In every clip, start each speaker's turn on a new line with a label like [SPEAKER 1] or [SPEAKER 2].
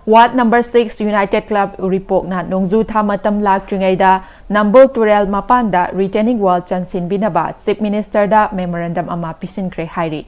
[SPEAKER 1] Ward number 6 United Club Uripokna Nongzu Thamatam Laktringaida Nambul Turel Mapanda retaining wall Chansin Binaba Chief Minister da memorandum ama pisinkre hairi.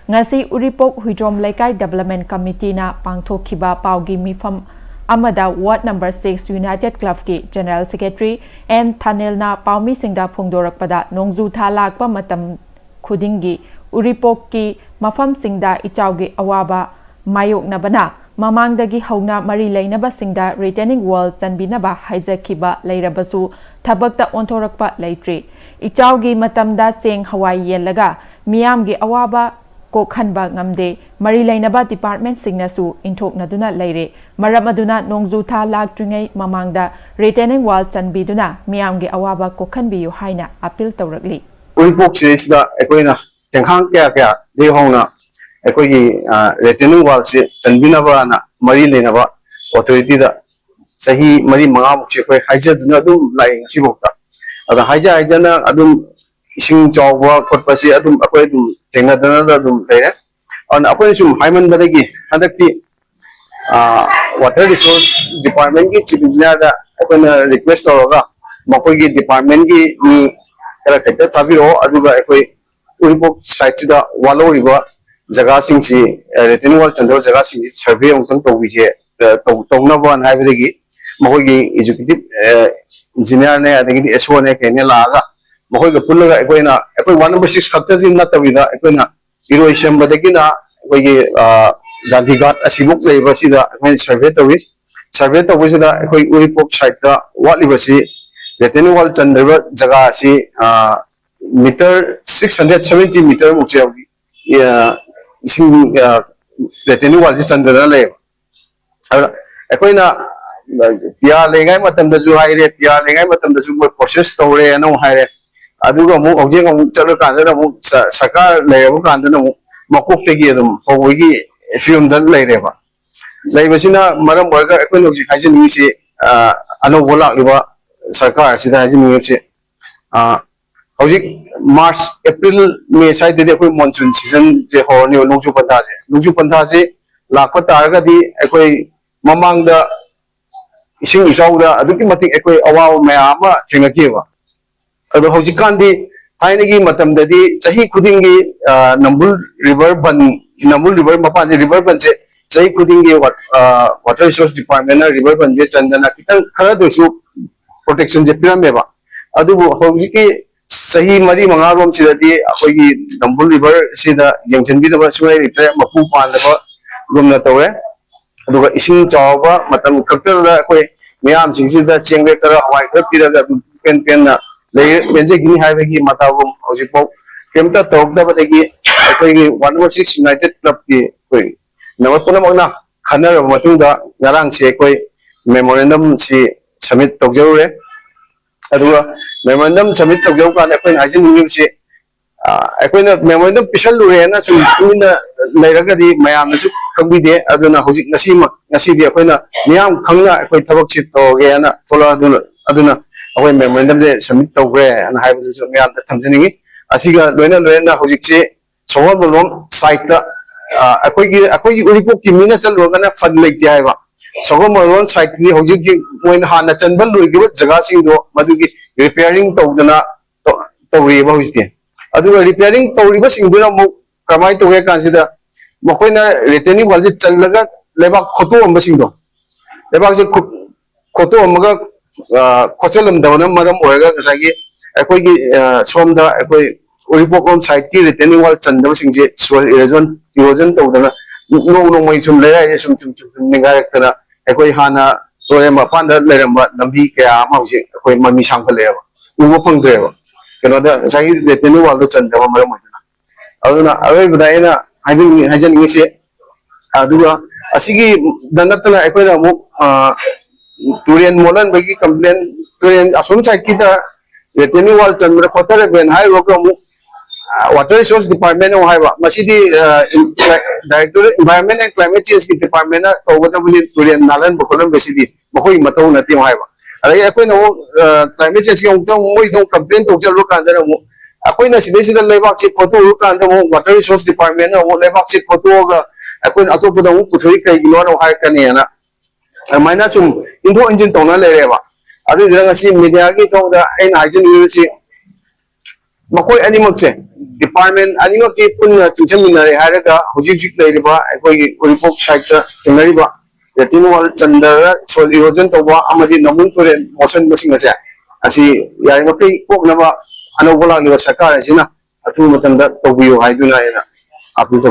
[SPEAKER 1] Ngasi Uripok Huidrom Laikai Development Committee na pangthokhiba paugi mifam amada Ward number 6 United Club ki General Secretary and Thanel na paumi singda phongdorakpada Nongzu Tha lakpa matam khudingi Uripok ki mafam singda ichaugi awaba mayok na bana Mamangdagi hauna mari lainaba singda retaining wall chanbinaba haijakiba leirabasu thabakta ontorakpa leitri ichaugi matamda cheng hawai yelaga miyamgi awaba kokhanba ngamde mari lainaba department singnasu inthoknaduna leire maram aduna Nongzu Tha laktringai mamangda retaining wall chanbiduna miyamgi awaba kokhanbiyu haina appeal tawrakli
[SPEAKER 2] Uripok sida ekoina tengkhang kya de hona एकोई retaining wall से चंबीनबा ना मरी लेनबा authority दा सही मरी मंगा मुचे कोई हाइजा दुना दुम लाइंग सिबोक्ता अदा हाइजा ना अदुम इसिंग चौबा कोटपसी अदुम अकोई दुम तेंगा दना दा दुम लेरे और अकोई सुम हाइमन बदगी हदक्ति water resource department की chief engineer दा अकोई ना request होगा मकोई की department की नि करा कहते तबिरो अदुगा अकोई उरिपोक site दा वालो रिबा जगह सिंची retaining wall चंद्र जगह सिंची सर्वे उनकन तो विजे तो ना बन है बिल्कुल महोगी executive engineer ने अदेगी SO ने कहने लागा महोगी पुल्ला का कोई 1 number 6 खत्ते जिन ना तविदा कोई ना erosion बदेगी ना कोई गांधी घाट असीमुक ले बसी दा कोई सर्वे तो विजे दा कोई उरिपोक site का वाली बसी retaining wall चंद्र जगह सी मीटर 670 मीटर मुझे होगी इसिंग retaining wall से चंद्रना ले अकोई ना पिया लेंगे मतलब दजु हाइरे पिया लेंगे मतलब दजु कोई प्रोसेस तोड़े है ना हाइरे अदुगा मु ऑब्जेक्ट मु चलो कांदे ना मु सरकार ले वो कांदे ना मु मकुक तेगी एकदम होगी फिल्म दन ले रे बा ले बसिना मरम वर्ग अकोई लोग हाइजे नहीं से अनो बोला लिबा सरकार सीधा हाइजे नहीं से हौजिक मार्च अप्रैल मे साइड दे कोई मॉनसून सीजन जे होनी नोंजु पंथा से लाख तारगदी अकोई ममांग दा इसिंग इसाउदा अदुकी मतिक अकोई अवाव मयाम थेंगकेवा अदो हौजिकांदी थाइनगी मतमददी चही खुदिंगी नंबुल रिवर मपान जे रिवर बन से चही खुदिंगी वाटर रिसोर्स डिपार्टमेंट रिवर बन जे चंदना कितन खरा दोसु प्रोटेक्शन जे पिरामेबा अदुबो हौजिकी सही मरी मंगारोम सिददी अखोगी नंबुल रिवर सिदा यंगचनबीदबा सुय लिtre मपु पानदबा गुमना तौरे अदुगा इसिंग चावबा मतम खक्तरदा अखोई मियाम सिंगसिदा चेंगबे कर हवाई कर पिरगा पेन ना ले बेजे गिनी हाइवेगी मताबुम हौजिपो केमता तौगदबदगी अखोगी 116 यूनाइटेड क्लब की कोई नवपुनमना खनर मतुंदा नरांग से कोई मेमोरेंडम से सबमिट तौजरुरे अदुगा मेमोरेंडम सबमिट तौजौ कान अखोइन हाइजिन निसे अखोइना मेमोरेंडम पिसल लुरे ना सु तुना लेरगदी मयाम सु खंबिदे अदुना होजिक नसी दे अखोइना नियाम खंगना अखोइ थबक चित तोगे ना थोला अदुना अखोइ मेमोरेंडम दे सबमिट तौग्रे ना हाइबसु सु मयाम थमजनिंगी असिगा लोइना होजिक से सोवर बलोम साइट ता अखोइ उरिपोक की मीना चलरोगना फंड लेते हाइबा सोगोमरोन साइट की होजिक मोइन हाना चनबल लुइगिबो जगह सिंदो मदुगी रिपेयरिंग तौदना तौरिबा होजिते अदुगा रिपेयरिंग तौरिबा सिंदुना मु कमाई तौगे कांसिदा मखोइना रिटेनिंग वाल जे चललगा लेबा खोतो अम्बा सिंदो लेबा से खोतो अमगा खोचलम दवना मरम ओरगा गसागी अखोइगी सोमदा अखोइ उरिपोकोम साइट की रिटेनिंग वाल चंदबा सिंजे सोल इरोजन तौदना नो मै सुम लेराय सुम निगारकना अखोइ हाना तोरे मपान लेरम लंबी कया माउजे अखोइ ममी सांखलेबा उबो फंगद्रेबा कनोदा साइ रिटेनिंग वाल दो चंदबा मरम होदना अदुना अवे बदायना हाइजन से अदुगा असिगी दनतना अखोइना मु तुरेन मोलन बगी कंप्लेन तुरेन असोम साइट की ता रिटेनिंग वाल चंद्र खोतर बेन हाइ रोका मु वाटर रिसोर्स डिपार्टमेंट हो हाइबा मसीदी director environment and climate change की डिपार्टमेंट ना तौगदबली तुरेन नालन बखोलम बेसिदी मखोइ मतौ नति हाइबा अरे अखोइना वो क्लाइमेट चेंज के उंगता मोइ दो कंप्लेन तौजरो कांदना मु अखोइना सिदेसिदा लेबाक से फोटो कांदा मु वाटर रिसोर्स डिपार्टमेंट ना वो लेबाक से फोटो गा अखोइन अतोपदा मु पुथुरी कइगिनो ना हाइ कनेना ꯑꯗꯨꯃꯥꯏꯅ ꯁꯨꯝ ꯏꯟꯊꯣꯛ ꯏꯟꯁꯤꯟ ꯇꯧꯅ ꯂꯩꯔꯦꯕ ꯑꯗꯨꯗꯨꯅ ꯉꯁꯤ ꯃꯤꯗꯤꯌꯥꯒꯤ ꯊꯣꯡꯗ ꯑꯩꯅ ꯍꯥꯏꯖꯅꯤꯡꯉꯤꯕꯁꯤ ꯃꯈꯣꯏ ꯑꯅꯤꯃꯛꯁꯦ ꯗꯤꯄꯥꯔꯠꯃꯦꯟ ꯑꯅꯤꯃꯛꯀꯤ ꯄꯨꯟꯅ ꯆꯨꯡꯁꯤꯟꯃꯤꯟꯅꯔꯦ ꯍꯥꯏꯔꯒ ꯍꯧꯖꯤꯛ ꯍꯧꯖꯤꯛ ꯂꯩꯔꯤꯕ ꯑꯩꯈꯣꯏꯒꯤ ꯎꯔꯤꯄꯣꯛ ꯁꯥꯏꯠꯇ ꯊꯦꯡꯅꯔꯤꯕ ꯔꯦꯇꯤꯟ ꯋꯥꯜ ꯆꯟꯗꯔꯒ ꯁꯣꯏꯜ ꯏꯔꯣꯖꯟ ꯇꯧꯕ ꯑꯃꯗꯤ ꯅꯝꯕꯨꯜ ꯇꯨꯔꯦꯜ ꯃꯣꯠꯁꯤꯟꯕꯁꯤꯡ ꯑꯁꯦ ꯑꯁꯤ ꯌꯥꯔꯤꯃꯈꯩ ꯀꯣꯛꯅꯕ ꯑꯅꯧꯕ ꯂꯥꯛꯂꯤꯕ ꯁꯔꯀꯥꯔ ꯑꯁꯤꯅ ꯑꯊꯨꯕ ꯃꯇꯝꯗ ꯇꯧꯕꯤꯌꯨ ꯍꯥꯏꯗꯨꯅ ꯑꯩꯅ ꯑꯄꯤꯜ ꯇꯧꯖꯩ